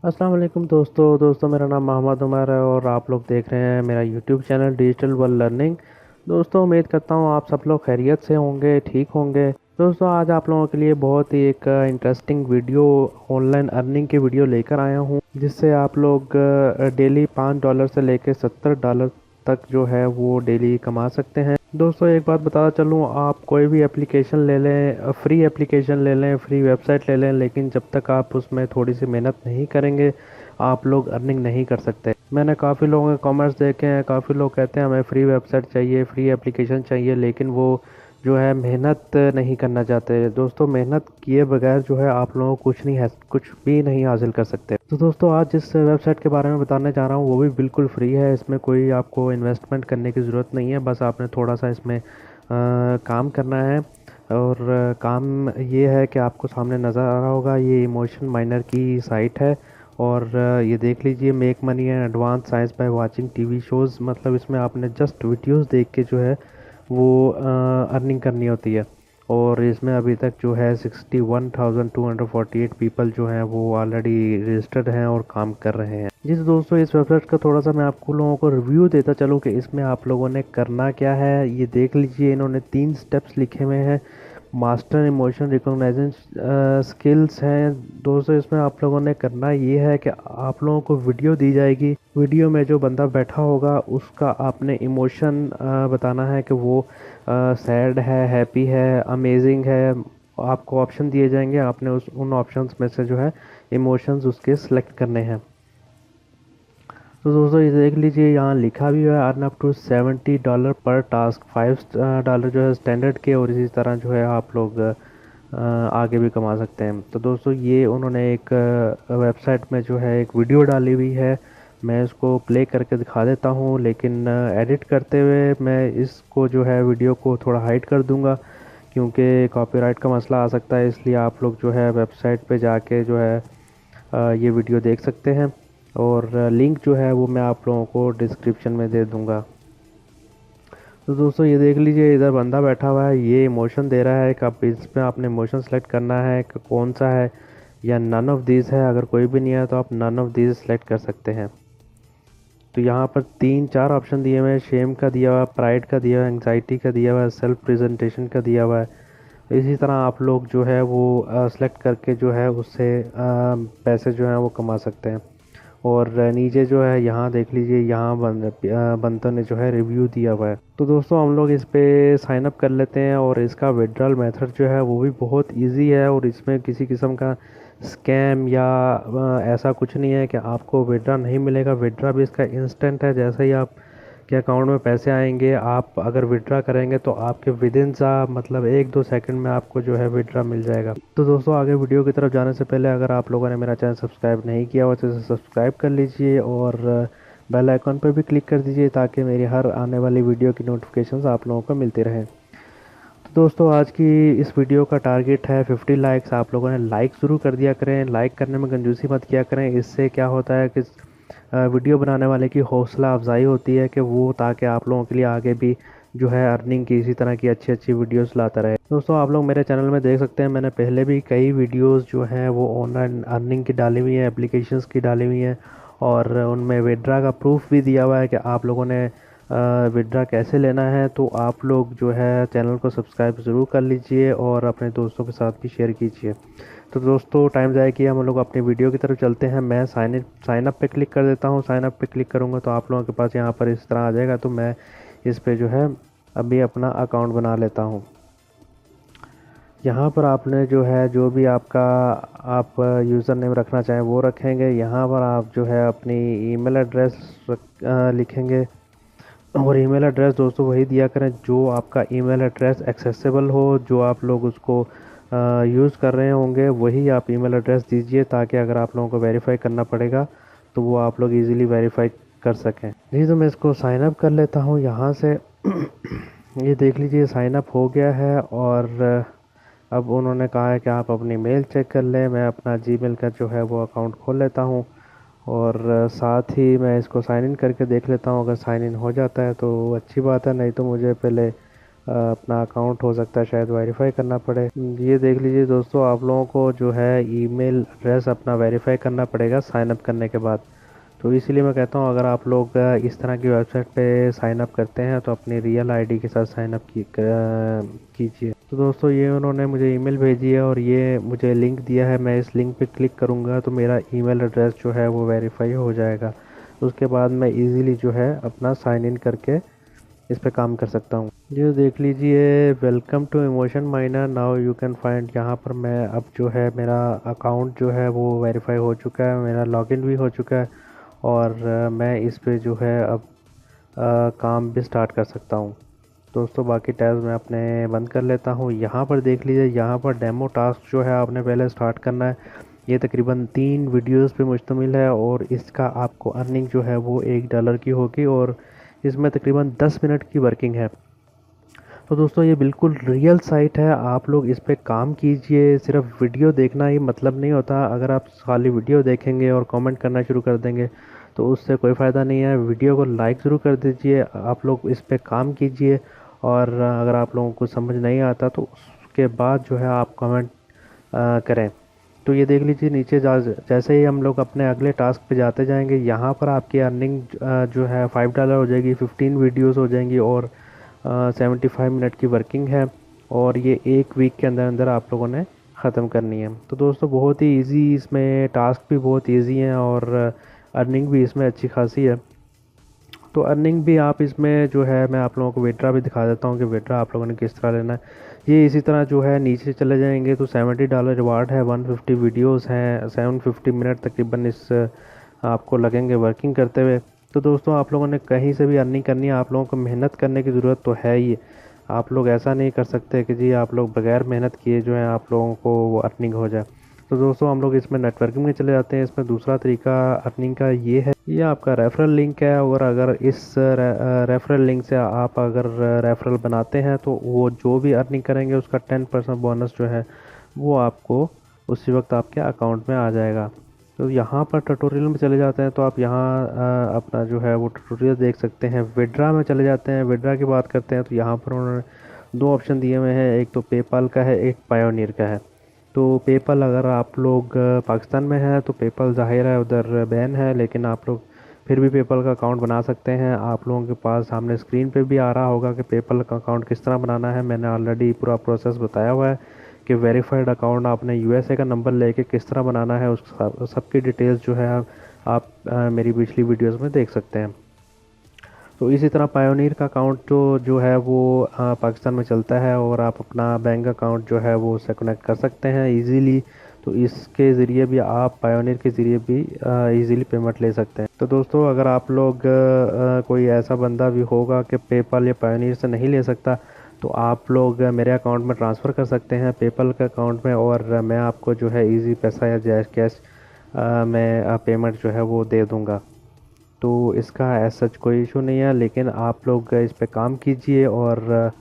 अस्सलाम वालेकुम दोस्तों मेरा नाम मोहम्मद उमर है और आप लोग देख रहे हैं मेरा YouTube channel digital world learning. दोस्तों उम्मीद करता हूँ आप सब लोग खैरियत से होंगे, ठीक होंगे। दोस्तों आज आप लोगों के लिए बहुत ही एक इंटरेस्टिंग वीडियो, ऑनलाइन अर्निंग की वीडियो लेकर आया हूँ, जिससे आप लोग डेली $5 से लेकर $70 तक जो है वो डेली कमा सकते हैं। दोस्तों एक बात बताता चलूँ, आप कोई भी एप्लीकेशन ले लें, फ्री एप्लीकेशन ले लें, फ्री वेबसाइट ले लें, लेकिन जब तक आप उसमें थोड़ी सी मेहनत नहीं करेंगे आप लोग अर्निंग नहीं कर सकते। मैंने काफ़ी लोगों के कमेंट्स देखे हैं, काफ़ी लोग कहते हैं हमें फ्री वेबसाइट चाहिए, फ्री एप्लीकेशन चाहिए, लेकिन वो जो है मेहनत नहीं करना चाहते। दोस्तों मेहनत किए बगैर जो है आप लोगों को कुछ भी नहीं हासिल कर सकते। तो दोस्तों आज जिस वेबसाइट के बारे में बताने जा रहा हूँ वो भी बिल्कुल फ्री है। इसमें कोई आपको इन्वेस्टमेंट करने की ज़रूरत नहीं है, बस आपने थोड़ा सा इसमें काम करना है। और काम ये है कि आपको सामने नज़र आ रहा होगा, ये इमोशन माइनर की साइट है। और ये देख लीजिए, make money and advance science by watching TV shows, मतलब इसमें आपने जस्ट वीडियोस देख के जो है वो अर्निंग करनी होती है। और इसमें अभी तक जो है 61,248 पीपल जो हैं वो ऑलरेडी रजिस्टर्ड हैं और काम कर रहे हैं। जी तो दोस्तों इस वेबसाइट का थोड़ा सा मैं आपको लोगों को रिव्यू देता चलूँ कि इसमें आप लोगों ने करना क्या है। ये देख लीजिए, इन्होंने 3 स्टेप्स लिखे हुए हैं। मास्टर इमोशन रिकॉग्नाइजेशन स्किल्स हैं। दोस्तों इसमें आप लोगों ने करना ये है कि आप लोगों को वीडियो दी जाएगी, वीडियो में जो बंदा बैठा होगा उसका आपने इमोशन बताना है कि वो सैड है, हैप्पी है, अमेजिंग है। आपको ऑप्शन दिए जाएंगे, आपने उन ऑप्शंस में से जो है इमोशंस उसके सिलेक्ट करने हैं। तो दोस्तों ये देख लीजिए, यहाँ लिखा भी हुआ है अर्न अप टू $70 पर टास्क, $5 जो है स्टैंडर्ड के, और इसी तरह जो है आप लोग आगे भी कमा सकते हैं। तो दोस्तों ये उन्होंने एक वेबसाइट में जो है एक वीडियो डाली हुई है, मैं इसको प्ले करके दिखा देता हूँ, लेकिन एडिट करते हुए मैं इसको जो है वीडियो को थोड़ा हाइड कर दूँगा, क्योंकि कॉपीराइट का मसला आ सकता है। इसलिए आप लोग जो है वेबसाइट पे जाके जो है ये वीडियो देख सकते हैं, और लिंक जो है वो मैं आप लोगों को डिस्क्रिप्शन में दे दूंगा। तो दोस्तों ये देख लीजिए, इधर बंदा बैठा हुआ है, ये इमोशन दे रहा है कि आप इसमें आपने इमोशन सेलेक्ट करना है कि कौन सा है, या नन ऑफ दीज है। अगर कोई भी नहीं है तो आप नन ऑफ दीज सेलेक्ट कर सकते हैं। तो यहाँ पर 3-4 ऑप्शन दिए हुए हैं, शेम का दिया हुआ है, प्राइड का दिया हुआ है, एंग्जाइटी का दिया हुआ है, सेल्फ प्रेजेंटेशन का दिया हुआ है। इसी तरह आप लोग जो है वो सेलेक्ट करके जो है उससे पैसे जो हैं वो कमा सकते हैं। और नीचे जो है यहाँ देख लीजिए, यहाँ बंदों ने जो है रिव्यू दिया हुआ है। तो दोस्तों हम लोग इस पे साइन अप कर लेते हैं, और इसका विड्रॉल मेथड जो है वो भी बहुत इजी है, और इसमें किसी किस्म का स्कैम या ऐसा कुछ नहीं है कि आपको विड्रॉ नहीं मिलेगा। विड्रॉ भी इसका इंस्टेंट है, जैसे ही आप के अकाउंट में पैसे आएंगे, आप अगर विड्रॉ करेंगे तो आपके विद इन सा मतलब 1-2 सेकंड में आपको जो है विड्रॉ मिल जाएगा। तो दोस्तों आगे वीडियो की तरफ जाने से पहले अगर आप लोगों ने मेरा चैनल सब्सक्राइब नहीं किया हो तो इसे सब्सक्राइब कर लीजिए, और बेल आइकन पर भी क्लिक कर दीजिए, ताकि मेरी हर आने वाली वीडियो की नोटिफिकेशंस आप लोगों को मिलती रहें। तो दोस्तों आज की इस वीडियो का टारगेट है 50 लाइक्स। आप लोगों ने लाइक ज़रूर कर दिया करें, लाइक करने में कंजूसी मत किया करें। इससे क्या होता है कि वीडियो बनाने वाले की हौसला अफजाई होती है कि वो, ताकि आप लोगों के लिए आगे भी जो है अर्निंग की इसी तरह की अच्छी अच्छी वीडियोस लाता रहे। दोस्तों आप लोग मेरे चैनल में देख सकते हैं, मैंने पहले भी कई वीडियोस जो हैं वो ऑनलाइन अर्निंग की डाली हुई हैं, एप्लीकेशंस की डाली हुई हैं, और उनमें विड्रा का प्रूफ भी दिया हुआ है कि आप लोगों ने विड्रा कैसे लेना है। तो आप लोग जो है चैनल को सब्सक्राइब ज़रूर कर लीजिए और अपने दोस्तों के साथ भी शेयर कीजिए। तो दोस्तों टाइम ज़ाया किया, हम लोग अपनी वीडियो की तरफ चलते हैं। मैं साइन अप पे क्लिक कर देता हूँ। साइन अप पे क्लिक करूँगा तो आप लोगों के पास यहाँ पर इस तरह आ जाएगा। तो मैं इस पे जो है अभी अपना अकाउंट बना लेता हूँ। यहाँ पर आपने जो है जो भी आपका आप यूज़र नेम रखना चाहें वो रखेंगे। यहाँ पर आप जो है अपनी ईमेल एड्रेस लिखेंगे, और ईमेल एड्रेस दोस्तों वही दिया करें जो आपका ईमेल एड्रेस एक्सेसिबल हो, जो आप लोग उसको यूज़ कर रहे होंगे वही आप ईमेल एड्रेस दीजिए, ताकि अगर आप लोगों को वेरीफाई करना पड़ेगा तो वो आप लोग इजीली वेरीफाई कर सकें। जी तो मैं इसको साइन अप कर लेता हूँ यहाँ से। ये देख लीजिए साइन अप हो गया है, और अब उन्होंने कहा है कि आप अपनी मेल चेक कर लें। मैं अपना जीमेल का जो है वो अकाउंट खोल लेता हूँ, और साथ ही मैं इसको साइन इन करके देख लेता हूँ। अगर साइन इन हो जाता है तो अच्छी बात है, नहीं तो मुझे पहले अपना अकाउंट हो सकता है शायद वेरीफाई करना पड़े। ये देख लीजिए दोस्तों, आप लोगों को जो है ईमेल एड्रेस अपना वेरीफाई करना पड़ेगा साइन अप करने के बाद। तो इसीलिए मैं कहता हूँ, अगर आप लोग इस तरह की वेबसाइट पे साइन अप करते हैं तो अपनी रियल आईडी के साथ साइन अप कीजिए। तो दोस्तों, ये उन्होंने मुझे ईमेल भेजी है और ये मुझे लिंक दिया है। मैं इस लिंक पे क्लिक करूँगा तो मेरा ईमेल एड्रेस जो है वो वेरीफाई हो जाएगा। उसके बाद मैं इजीली जो है अपना साइन इन करके इस पे काम कर सकता हूँ। ये देख लीजिए, welcome to emotion miner, now you can find. यहाँ पर मैं अब जो है मेरा अकाउंट जो है वो वेरीफाई हो चुका है, मेरा लॉगिन भी हो चुका है और मैं इस पे जो है अब काम भी स्टार्ट कर सकता हूँ। दोस्तों, बाकी टैब्स मैं अपने बंद कर लेता हूँ। यहाँ पर देख लीजिए, यहाँ पर डेमो टास्क जो है आपने पहले स्टार्ट करना है। ये तकरीबन 3 वीडियोस पे मुश्तमिल है और इसका आपको अर्निंग जो है वो $1 की होगी और इसमें तकरीबन 10 मिनट की वर्किंग है। तो दोस्तों, ये बिल्कुल रियल साइट है, आप लोग इस पे काम कीजिए। सिर्फ वीडियो देखना ही मतलब नहीं होता। अगर आप खाली वीडियो देखेंगे और कमेंट करना शुरू कर देंगे तो उससे कोई फ़ायदा नहीं है। वीडियो को लाइक ज़रूर कर दीजिए, आप लोग इस पे काम कीजिए और अगर आप लोगों को समझ नहीं आता तो उसके बाद जो है आप कमेंट करें। तो ये देख लीजिए, नीचे जैसे ही हम लोग अपने अगले टास्क पे जाते जाएंगे, यहाँ पर आपकी अर्निंग जो है $5 हो जाएगी, 15 वीडियोस हो जाएंगी और 75 मिनट की वर्किंग है और ये 1 वीक के अंदर अंदर आप लोगों ने ख़त्म करनी है। तो दोस्तों, बहुत ही इजी, इसमें टास्क भी बहुत इजी हैं और अर्निंग भी इसमें अच्छी खासी है। तो अर्निंग भी आप इसमें जो है, मैं आप लोगों को विड्रा भी दिखा देता हूँ कि विड्रा आप लोगों ने किस तरह लेना है। ये इसी तरह जो है नीचे चले जाएंगे तो $70 रिवार्ड है, 150 वीडियोस हैं, 750 मिनट तकरीबन इस आपको लगेंगे वर्किंग करते हुए। तो दोस्तों, आप लोगों ने कहीं से भी अर्निंग करनी है, आप लोगों को मेहनत करने की ज़रूरत तो है ही। आप लोग ऐसा नहीं कर सकते कि जी आप लोग बगैर मेहनत किए जो है आप लोगों को वो अर्निंग हो जाए। तो दोस्तों, हम लोग इसमें नेटवर्किंग में चले जाते हैं। इसमें दूसरा तरीका अर्निंग का ये है, ये आपका रेफरल लिंक है और अगर इस रेफरल लिंक से आप अगर रेफरल बनाते हैं तो वो जो भी अर्निंग करेंगे उसका 10% बोनस जो है वो आपको उसी वक्त आपके अकाउंट में आ जाएगा। तो यहाँ पर ट्यूटोरियल में चले जाते हैं तो आप यहाँ अपना जो है वो ट्यूटोरियल देख सकते हैं। विड्रा में चले जाते हैं, विड्रा की बात करते हैं तो यहाँ पर उन्होंने 2 ऑप्शन दिए हुए हैं, एक तो पेपाल का है, एक पायोनियर का है। तो पेपल, अगर आप लोग पाकिस्तान में हैं तो पेपल ज़ाहिर है उधर बैन है, लेकिन आप लोग फिर भी पेपल का अकाउंट बना सकते हैं। आप लोगों के पास सामने स्क्रीन पे भी आ रहा होगा कि पेपल का अकाउंट किस तरह बनाना है। मैंने ऑलरेडी पूरा प्रोसेस बताया हुआ है कि वेरीफाइड अकाउंट आपने यूएसए का नंबर लेके किस तरह बनाना है, उस सबकी डिटेल्स जो है आप मेरी पिछली वीडियोज़ में देख सकते हैं। तो इसी तरह पायोनीर का अकाउंट जो है वो पाकिस्तान में चलता है और आप अपना बैंक अकाउंट जो है वो उससे कनेक्ट कर सकते हैं इजीली। तो इसके ज़रिए भी आप पायोनीर के ज़रिए भी इजीली पेमेंट ले सकते हैं। तो दोस्तों, अगर आप लोग कोई ऐसा बंदा भी होगा कि पेपल या पायोनीर से नहीं ले सकता तो आप लोग मेरे अकाउंट में ट्रांसफ़र कर सकते हैं पेपल के अकाउंट में और मैं आपको जो है ईजी पैसा या जैश कैश मैं पेमेंट जो है वो दे दूँगा। तो इसका एज सच कोई इशू नहीं है, लेकिन आप लोग इस पे काम कीजिए और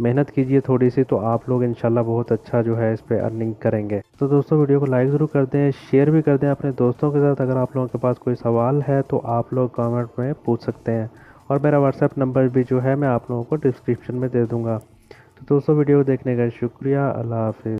मेहनत कीजिए थोड़ी सी, तो आप लोग इंशाल्लाह बहुत अच्छा जो है इस पे अर्निंग करेंगे। तो दोस्तों, वीडियो को लाइक ज़रूर कर दें, शेयर भी कर दें अपने दोस्तों के साथ। अगर आप लोगों के पास कोई सवाल है तो आप लोग कमेंट में पूछ सकते हैं और मेरा व्हाट्सएप नंबर भी जो है मैं आप लोगों को डिस्क्रिप्शन में दे दूँगा। तो दोस्तों, वीडियो देखने का शुक्रिया। अल्लाह हाफिज़।